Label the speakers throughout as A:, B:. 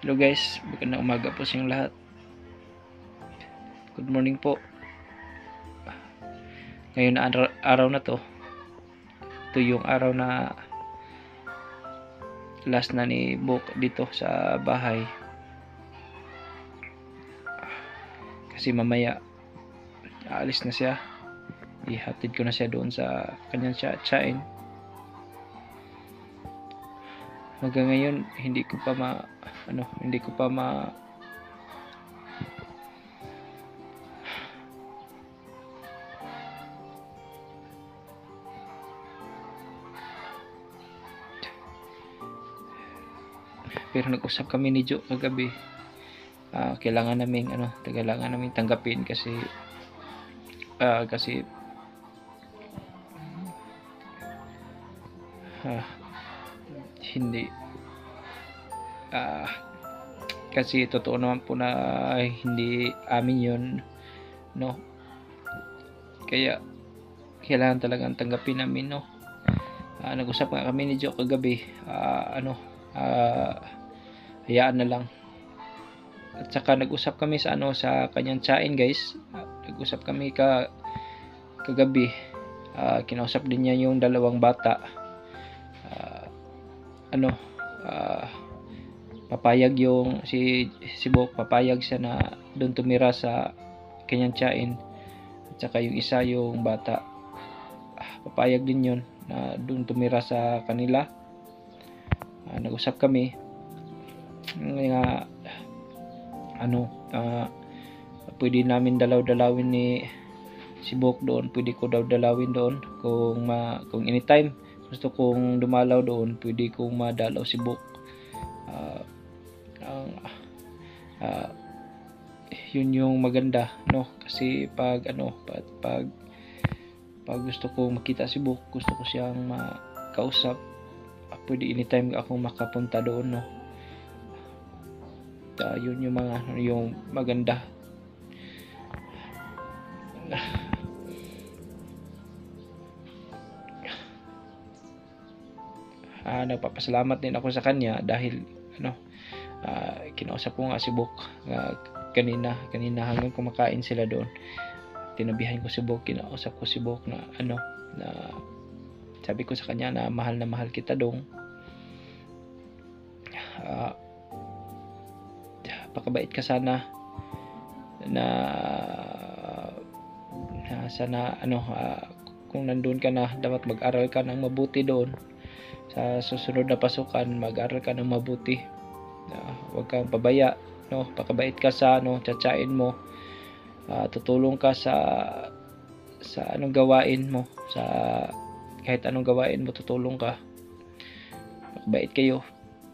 A: Hello guys, magandang umaga po sa inyong lahat. Good morning po. Ngayon na araw na to. Ito yung araw na last na ni Bok dito sa bahay. Kasi mamaya aalis na siya. Ihatid ko na siya doon sa kanyang tsain. Hanggang ngayon hindi ko pa pero nag-usap kami ni Jo kagabi. Kailangan naming tanggapin kasi hindi kasi totoo naman po na hindi amin yun, no? Kaya kailangan talagang tanggapin namin, no? Nag-usap nga kami ni Jo kagabi, hayaan na lang. At saka nag-usap kami sa sa kanyang tsain, guys. Nag-usap kami kagabi. Kinausap din niya yung dalawang bata. Papayag yung si Bok, papayag siya na doon tumira sa kanyang tsain. At saka yung isa, yung bata, papayag din yun na doon tumira sa kanila. Nag-usap kami nga pwede namin dalawin ni si Bok doon, pwede ko daw dalawin doon kung anytime gusto kong dumalaw doon, pwede kong madalaw si Bok. Yun yung maganda, no? Kasi pag gusto kong makita si Bok, gusto ko siyang makausap, pwede anytime akong makapunta doon, no? Yun yung maganda. Nagpapasalamat din ako sa kanya dahil kinausap ko nga si Bok kanina hanggang kumakain sila doon. Tinabihan ko si Bok, kinausap ko si Bok na sabi ko sa kanya na mahal kita dong. Pakabait ka sana sana kung nandun ka na, dapat mag-aral ka ng mabuti doon sa susunod na pasukan. Mag-aral ka ng mabuti, huwag kang pabaya, no? Pakabait ka sa tsatsain mo, tutulong ka sa anong gawain mo, kahit anong gawain mo, tutulong ka. Pakabait kayo.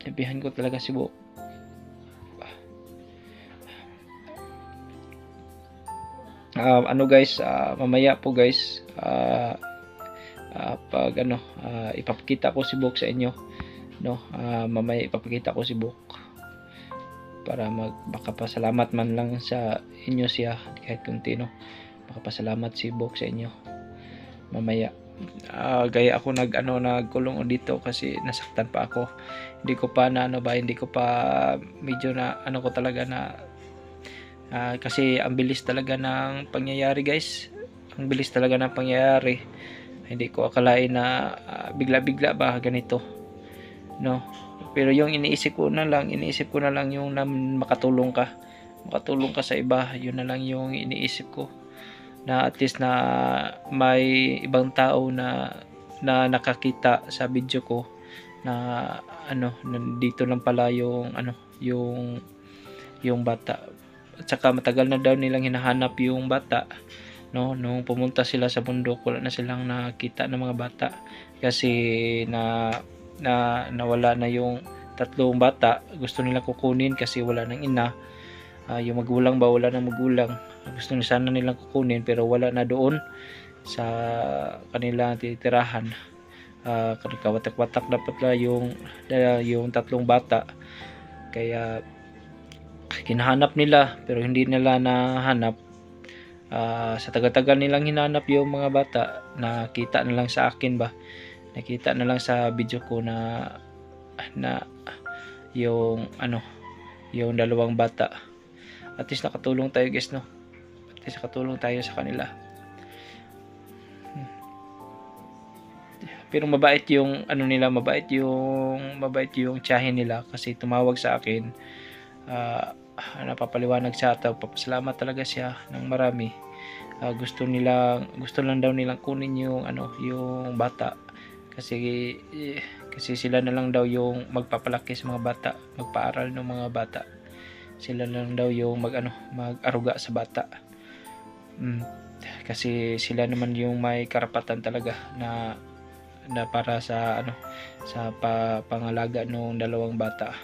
A: Sabihan ko talaga si Bok. Guys, mamaya po guys, pag ipapakita ko si Bok sa inyo, no? Mamaya ipapakita ko si Bok para makapasalamat man lang sa inyo siya, kahit kunti, no? Makapasalamat si Bok sa inyo mamaya. Gaya ako nagkulong dito kasi nasaktan pa ako. Hindi ko pa medyo ko talaga na kasi ang bilis talaga ng pangyayari, guys. Ang bilis talaga ng pangyayari. Hindi ko akalain na bigla-bigla ba ganito, no? Pero yung iniisip ko na lang yung makatulong ka sa iba. Yun na lang yung iniisip ko, na at least na may ibang tao na nakakita sa video ko na nandito lang pala yung yung bata. At saka matagal na daw nilang hinahanap yung bata, no? Nung pumunta sila sa bundok, wala na silang nakita ng mga bata kasi nawala na yung tatlong bata. Gusto nilang kukunin kasi wala nang ina. Yung magulang wala nang magulang. Gusto sana nilang kukunin pero wala na doon sa kanilang titirahan. Kawatak-watak dapat la yung tatlong bata. Kaya hinahanap nila pero hindi nila nahanap. Sa tagal-tagal nilang hinanap yung mga bata, nakita na lang sa akin nakita na lang sa video ko na yung yung dalawang bata. At least nakatulong tayo guys, no? At least nakatulong tayo sa kanila. Pero mabait yung ano nila, mabait yung tiyahin nila kasi tumawag sa akin. Napapaliwanag sa ato, papasalamat talaga siya ng marami. Gusto lang daw nilang kunin yung yung bata kasi sila na lang daw yung magpapalaki sa mga bata, magpaaral ng mga bata. Sila lang daw yung mag-aruga sa bata. Kasi sila naman yung may karapatan talaga na para sa pangalaga ng dalawang bata.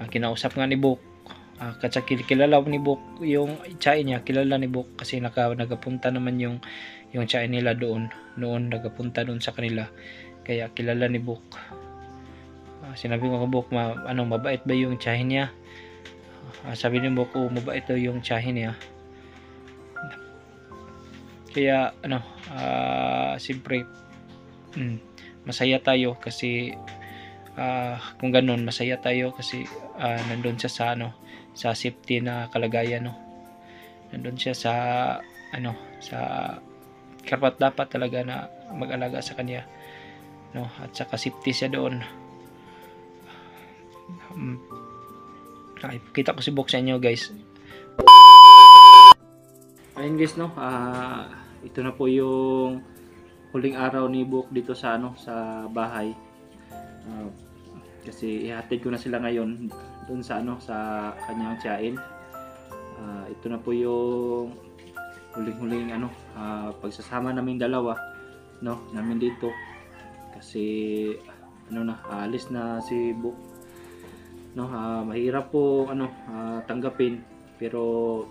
A: Kinausap nga ni Bok, kasi kilala ni Bok yung tiyain niya, kilala ni Bok kasi nagapunta naman yung tiyain nila noon nagapunta doon sa kanila, kaya kilala ni Bok. Sinabi ko kay Bok, mabait ba yung tiyahin niya? Sabi ni Bok, mabait daw yung tiyahin niya. Kaya siyempre masaya tayo kasi kung ganun, masaya tayo kasi nandun siya sa safety na kalagayan, no. Nandun siya sa sa karapat dapat talaga na mag-alaga sa kanya, no, at saka safety siya doon. Kita ko si Bok sa inyo guys. Ayun guys, no, ito na po yung huling araw ni Bok dito sa sa bahay. Kasi ihatid ko na sila ngayon doon sa sa kanyang tiyain. Ito na po yung huling pagsasama namin dalawa, no, namin dito. Kasi alis na si Bok, no. Mahirap po tanggapin, pero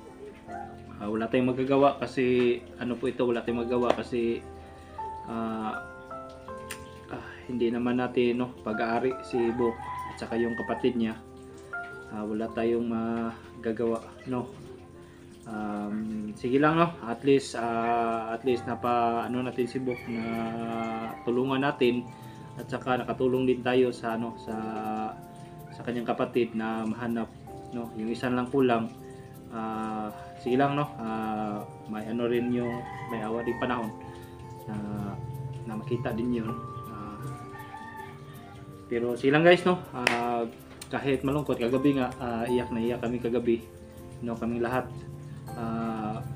A: wala tayong magagawa kasi wala tayong magagawa kasi hindi naman natin pag-aari si Bok at saka yung kapatid niya. Wala tayong magagawa, no. Sige lang, no, at least natin si Bok, na tulungan natin at saka nakatulong din tayo sa sa kanyang kapatid na mahanap, no, yung isa lang kulang. Sige lang, no, may rin yung may awa din panahon na makita din yun. Pero silang guys, no, kahit malungkot kagabi nga, iyak na iyak kami kagabi, no, kaming lahat,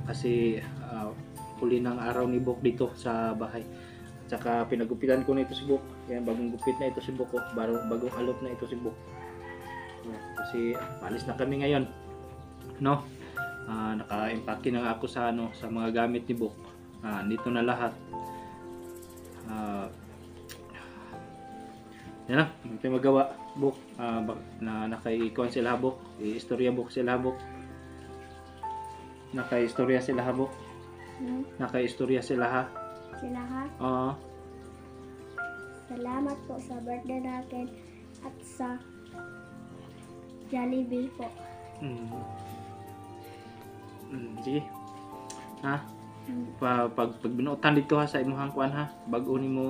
A: kasi huli ng araw ni Bok dito sa bahay. Tsaka pinagupitan ko na ito si Bok. Yan, bagong gupit na ito si Bok, bagong alot na ito si Bok. Kasi paalis na kami ngayon, no. Naka-impake na ako sa sa mga gamit ni Bok. Dito na lahat. Yan na, hindi tayo magawa, Bok. Na nakaikuan sila, Bok. Istorya, Bok, sila, Bok. Nakaistorya sila, ha, Bok. Nakaistorya sila, ha.
B: Sila, ha?
A: Oo.
B: Salamat po sa birthday natin at sa Jollibee po.
A: Sige. Ha? Pag binuotan dito, ha, sa imuhang kuan, ha. Bago ni mo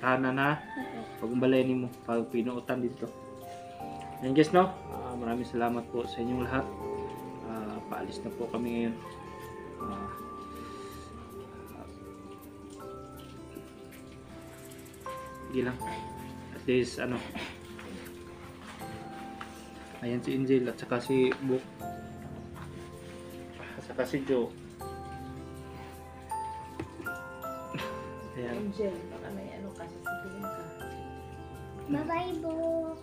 A: tahanan, ha. Pag umbalay ni mo pag pinuotan dito. Yan guys, no. Maraming salamat po sa inyong lahat. Paalis na po kami ngayon. Sige lang. At least ayan si Angel at saka si Bok at saka si Joe. Ayan.
C: Angel, baka may kasi sabihin ka.
B: Bye-bye, Bok.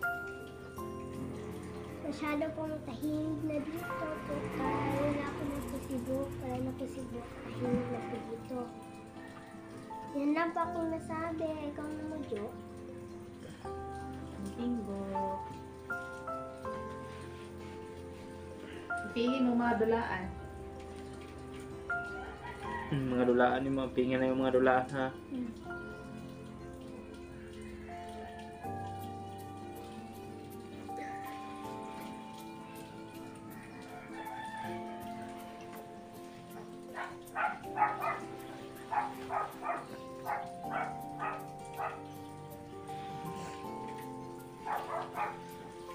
B: Masyado pong tahimik na dito po. Wala na ako na si Bok. Wala na po si Bok. Tahimik na po dito. Yan lang pa akong nasabi. Ikaw na mo, Jo.
C: Ang tinggo. Ipingin mo mga dulaan.
A: Mga dulaan ni mga pingin na yung mga dulaan, ha.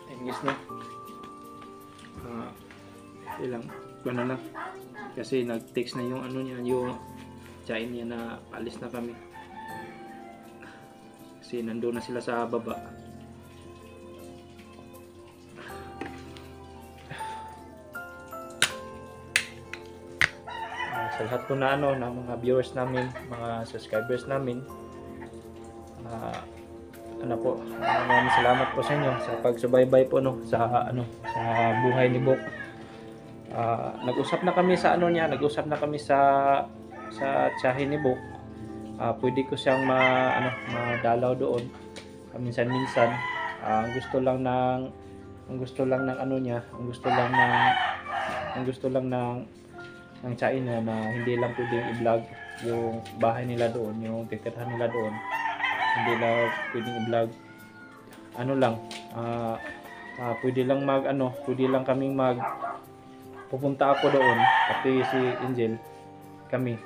A: Ayun guys, no. Ilang ano na. Kasi nag-text na yung ano niya, yung chain niya na paalis na kami. Kasi nandoon na sila sa baba. Sa lahat po na ano, ng mga viewers namin, mga subscribers namin, ano po, maraming salamat po sa inyo sa pagsubaybay po no sa ano sa buhay ni Bok. Nag-usap na kami sa ano niya, nag-usap na kami sa tiyahin ni Bok. Pwede ko siyang madalaw doon minsan-minsan. Ang gusto lang ng ano niya, ang gusto lang ng tiyahin niya na hindi lang pwedeng i-vlog yung bahay nila doon, yung titirhan nila doon. Hindi lang pwedeng i-vlog. Ano lang, pwede lang pwede lang kaming pupunta ako doon, pati si Angel,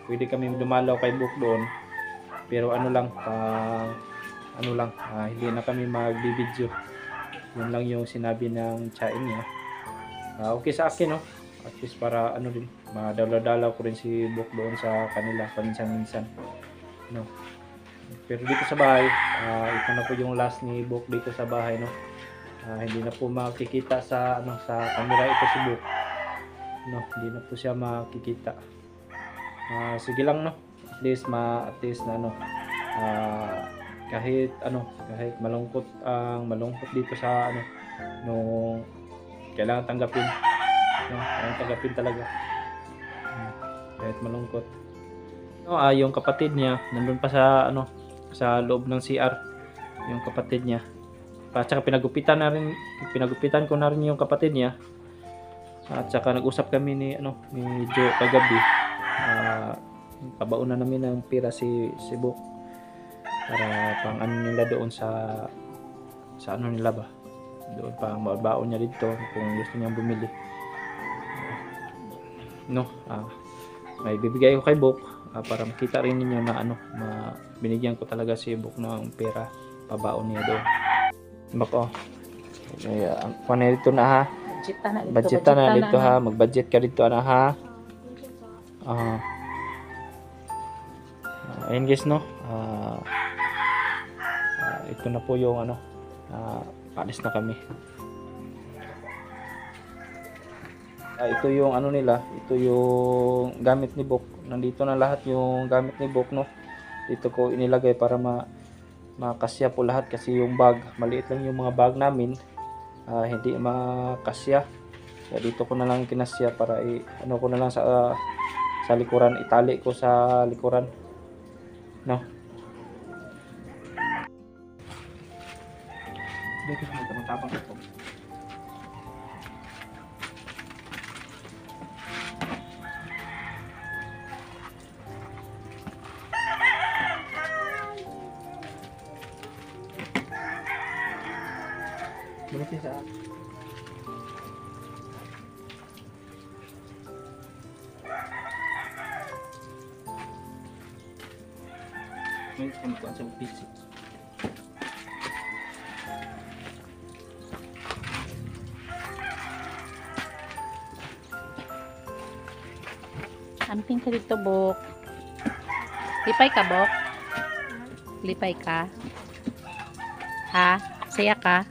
A: pwede kami dumalaw kay Bok doon. Pero ano lang, hindi na kami mag-video. Yun lang yung sinabi ng tiyahin niya. Okay sa akin, no? At least para ano din, madalaw-dalaw ko rin si Bok doon sa kanila paminsan-minsan. No? Pero dito sa bahay, ito na po yung last ni Bok dito sa bahay, no. Hindi na po makikita sa camera ito si Bok. No, hindi na po siya makikita. Sige lang, no. At least na kahit malungkot dito sa nung kailangan tanggapin. No, kailangan tanggapin talaga. Kahit malungkot. No, yung kapatid niya nandun pa sa loob ng CR, yung kapatid niya. At saka pinagupitan ko na rin yung kapatid niya. At saka nag-usap kami ni Joe kagabi. Pabaon na namin ng pira si Bok para pang nila doon sa nila ba. Doon pang baon niya dito kung gusto niyang bumili. No, may bibigay ko kay Bok. Para makita rin ninyo na binigyan ko talaga si Bok ng pera, pabaon niya doon. Bako. Ang panito na ha. Budget na dito ha. Mag-budget ka dito na ha. Ayun guys, no. Ito na po yung paalis na kami. Ito yung nila, ito yung gamit ni Bok. Nandito na lahat yung gamit ni Bok, no. Dito ko inilagay para makasya po lahat kasi yung bag, maliit lang yung mga bag namin. Hindi makasya. So dito ko na lang kinasya para ko na lang sa likuran, itali ko sa likuran. No. Dito sa tapang ko. Berarti saat ini temukan sama fisik.
C: Amping ka dito, Bok. Lipay ka, Bok? Lipay ka? Ha? Saya ka?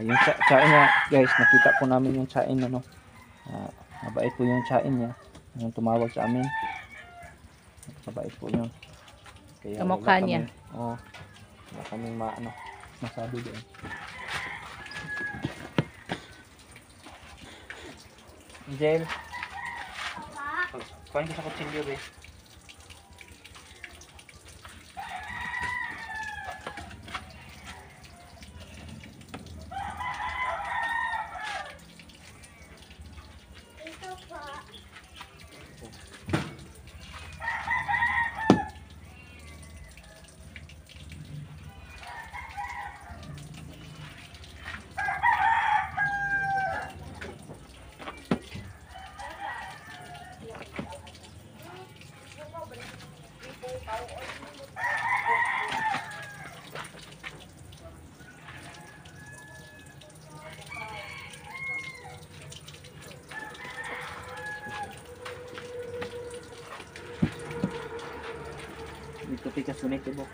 A: Yung chain niya, guys, nakita po namin yung chain mabait po yung chain niya, yung tumawag sa amin. Mabait po yun. Kaya
C: kamukha niya.
A: Wala kaming masabi doon. Angel, kuhain ko sa kutsilyo, eh. Dati ka sunay tibok.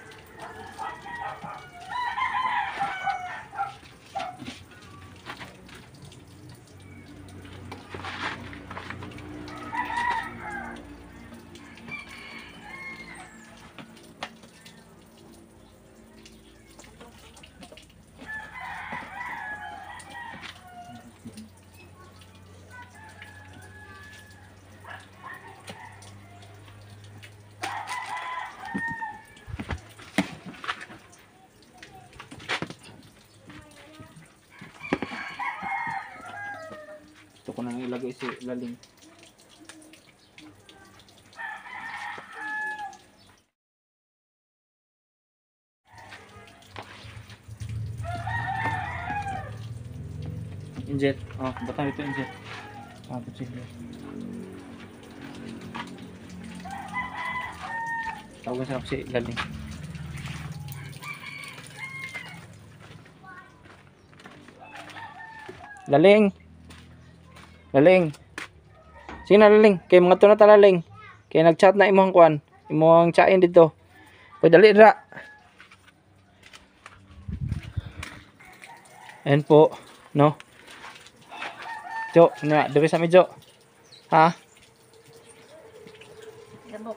A: Ito ko nang ilagay si laling. Injet. Oh, bata ito injet. Ah, sige. Tawagan sa si laling. Laling. Laling. Sige na laling. Kay mga to na ta laling. Kay nag-chat na imong kuan. Imong chain dito. Pwede dali ra. Ayan po, no? Jo, na, diri sa medyo. Ha?
C: Gabok.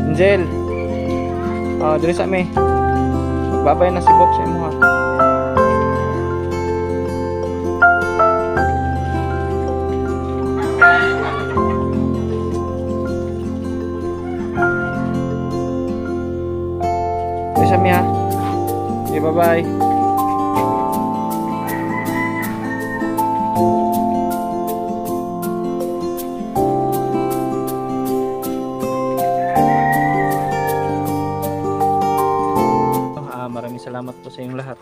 A: Angel. Oh, diri sa mi. Babay na si Bok sa imo ha. Diri sa mi ha. Okay, bye-bye. Maraming salamat po sa inyong lahat.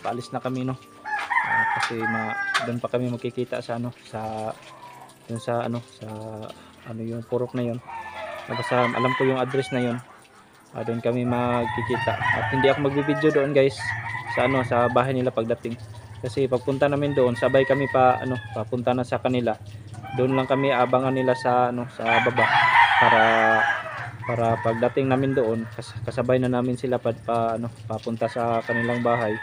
A: Paalis na kami no. Kasi doon pa kami magkikita sa sa yung purok na yun. Basta alam ko yung address na yun. Doon kami magkikita. At hindi ako magbi-video doon guys sa bahay nila pagdating. Kasi pagpunta namin doon, sabay kami papunta na sa kanila. Doon lang kami abangan nila sa baba para pagdating namin doon kasabay na namin sila papunta sa kanilang bahay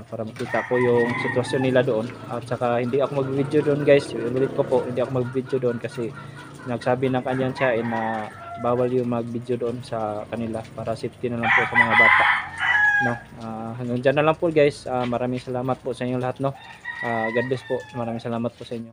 A: para makita ko yung sitwasyon nila doon. At saka hindi ako mag-video doon guys, ulit ko po, hindi ako mag-video doon kasi nagsabi ng kanyang tiyain na bawal yung mag-video doon sa kanila para safety na lang po sa mga bata no. Hanggang dyan na lang po guys. Maraming salamat po sa inyo lahat no. God bless po, maraming salamat po sa inyo.